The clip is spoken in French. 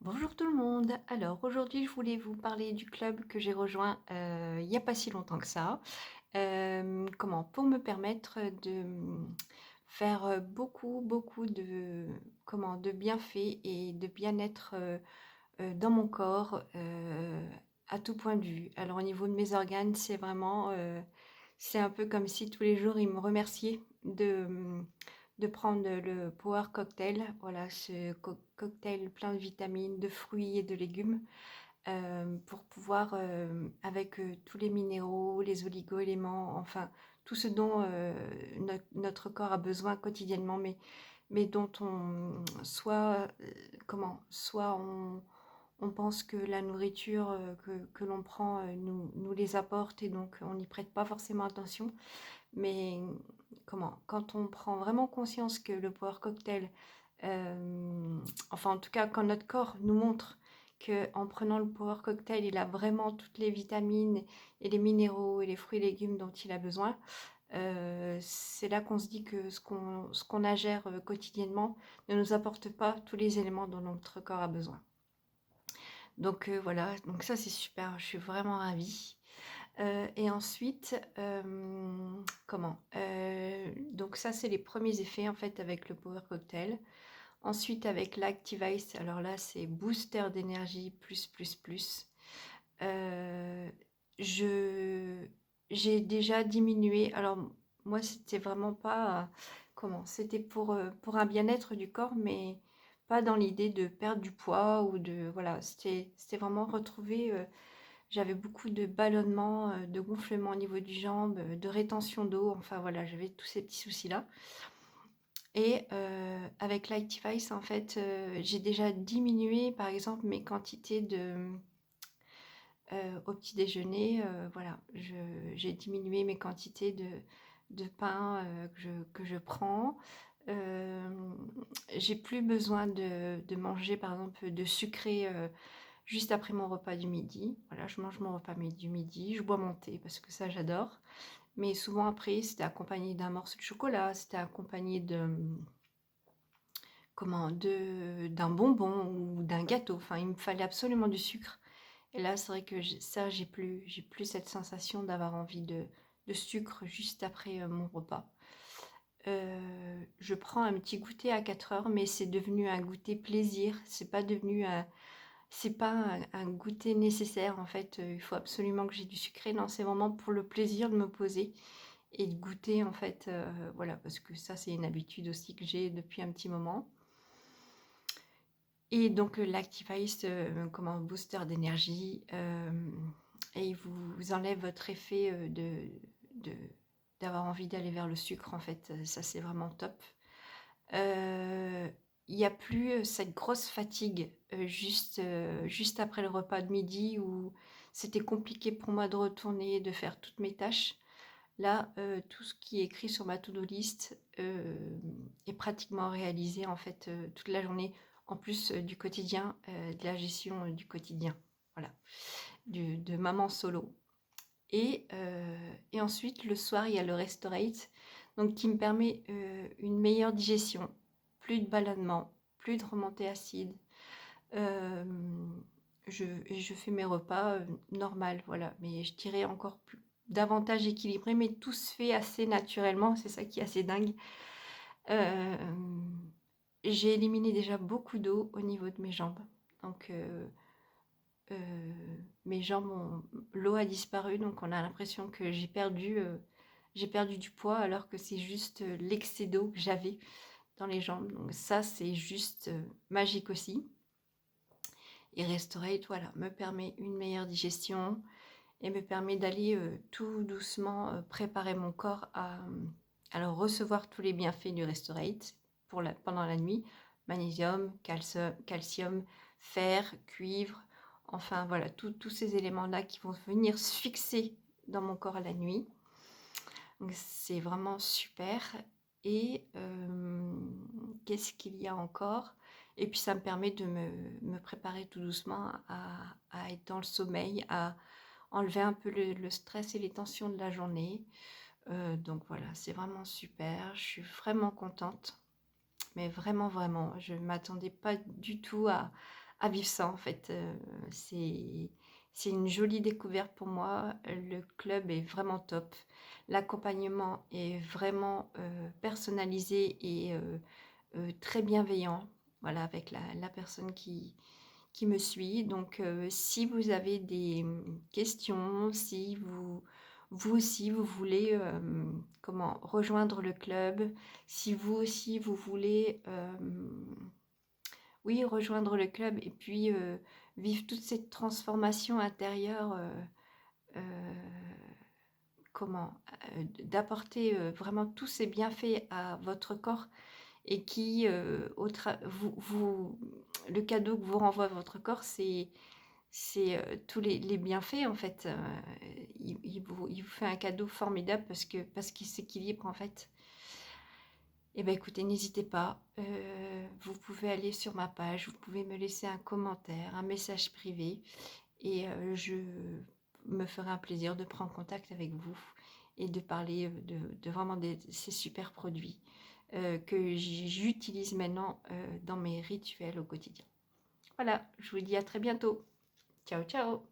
Bonjour tout le monde. Alors aujourd'hui, je voulais vous parler du club que j'ai rejoint, il n'y a pas si longtemps que ça. Pour me permettre de, faire, beaucoup de bienfaits et de bien-être, dans mon corps, à tout point de vue. Alors au niveau de mes organes, c'est vraiment, c'est un peu comme si tous les jours ils me remerciaient de prendre le Power Cocktail. Voilà, ce cocktail plein de vitamines, de fruits et de légumes, pour pouvoir, avec, tous les minéraux, les oligo-éléments, enfin tout ce dont, notre corps a besoin quotidiennement, mais dont on soit on pense que la nourriture, que l'on prend, nous les apporte et donc on n'y prête pas forcément attention. Mais quand on prend vraiment conscience que le Power Cocktail, enfin en tout cas quand notre corps nous montre qu'en prenant le Power Cocktail, il a vraiment toutes les vitamines et les minéraux et les fruits et légumes dont il a besoin, c'est là qu'on se dit que ce qu'on ingère, quotidiennement ne nous apporte pas tous les éléments dont notre corps a besoin. Donc voilà, donc ça c'est super, je suis vraiment ravie. Et ensuite, donc ça c'est les premiers effets en fait avec le Power Cocktail. Ensuite avec l'Active Ice, alors là c'est booster d'énergie plus, plus, plus. Heu, je j'ai déjà diminué, alors moi c'était vraiment pas, c'était pour un bien-être du corps, mais pas dans l'idée de perdre du poids ou de voilà, c'était vraiment retrouver, j'avais beaucoup de ballonnements, de gonflements au niveau du jambe, de rétention d'eau, enfin voilà, j'avais tous ces petits soucis-là et avec l'Active en fait, j'ai déjà diminué par exemple mes quantités au petit déjeuner, voilà, j'ai diminué mes quantités de pain, que je prends. J'ai plus besoin de manger par exemple de sucré, juste après mon repas du midi. Voilà, je mange mon repas du midi, je bois mon thé parce que ça j'adore. Mais souvent après, c'était accompagné d'un morceau de chocolat, c'était accompagné d'un bonbon ou d'un gâteau. Enfin, il me fallait absolument du sucre. Et là, c'est vrai que j'ai plus cette sensation d'avoir envie de sucre juste après, mon repas. Je prends un petit goûter à 4 heures, mais c'est devenu un goûter plaisir. C'est pas un goûter nécessaire en fait, il faut absolument que j'ai du sucré. Non, c'est vraiment pour le plaisir de me poser et de goûter en fait, voilà, parce que ça, c'est une habitude aussi que j'ai depuis un petit moment. Et donc, l'Active Ice, comme un booster d'énergie, et il vous enlève votre effet, de d'avoir envie d'aller vers le sucre en fait, ça c'est vraiment top. Heu, il y a plus, cette grosse fatigue, juste après le repas de midi où c'était compliqué pour moi de retourner, de faire toutes mes tâches. Là, tout ce qui est écrit sur ma to-do list, est pratiquement réalisé en fait, toute la journée, en plus, du quotidien, de la gestion, du quotidien. Voilà, de maman solo et ensuite le soir, il y a le Restorate, donc qui me permet, une meilleure digestion, plus de ballonnement, plus de remontée acide. Hem, je fais mes repas, normal, voilà, mais je dirais encore plus davantage équilibré, mais tout se fait assez naturellement, c'est ça qui est assez dingue. Hem, j'ai éliminé déjà beaucoup d'eau au niveau de mes jambes, donc mes jambes ont l'eau a disparu, donc on a l'impression que j'ai perdu du poids alors que c'est juste, l'excès d'eau que j'avais dans les jambes, donc ça, c'est juste, magique aussi. Et Restorate, voilà, me permet une meilleure digestion et me permet d'aller, tout doucement, préparer mon corps à recevoir tous les bienfaits du Restorate pendant la nuit. Magnésium, calcium, fer, cuivre, enfin voilà, tous ces éléments-là qui vont venir se fixer dans mon corps à la nuit. Donc c'est vraiment super et qu'est-ce qu'il y a encore? Et puis ça me permet de me préparer tout doucement à être dans le sommeil, à enlever un peu le stress et les tensions de la journée. Donc voilà, c'est vraiment super, je suis vraiment contente, mais vraiment, vraiment. Je ne m'attendais pas du tout à vivre ça en fait. C'est une jolie découverte pour moi. Le club est vraiment top. L'accompagnement est vraiment, personnalisé et très bienveillant. Voilà, avec la personne qui me suit. Donc, si vous avez des, questions, si vous aussi vous voulez, comment rejoindre le club, si vous aussi vous voulez, oui, rejoindre le club et puis, vivre toute cette transformation intérieure, heu, comment? D'apporter, vraiment tous ces bienfaits à votre corps et qui, au tra vous le cadeau que vous renvoie votre corps, c'est, tous les bienfaits en fait, il vous fait un cadeau formidable parce qu'il s'équilibre en fait. Et bah, écoutez, n'hésitez pas, vous pouvez aller sur ma page, vous pouvez me laisser un commentaire, un message privé et je me ferai un plaisir de prendre contact avec vous et de parler, de vraiment de ces super produits, que j'utilise maintenant, dans mes rituels au quotidien. Voilà, je vous dis à très bientôt. Ciao, ciao.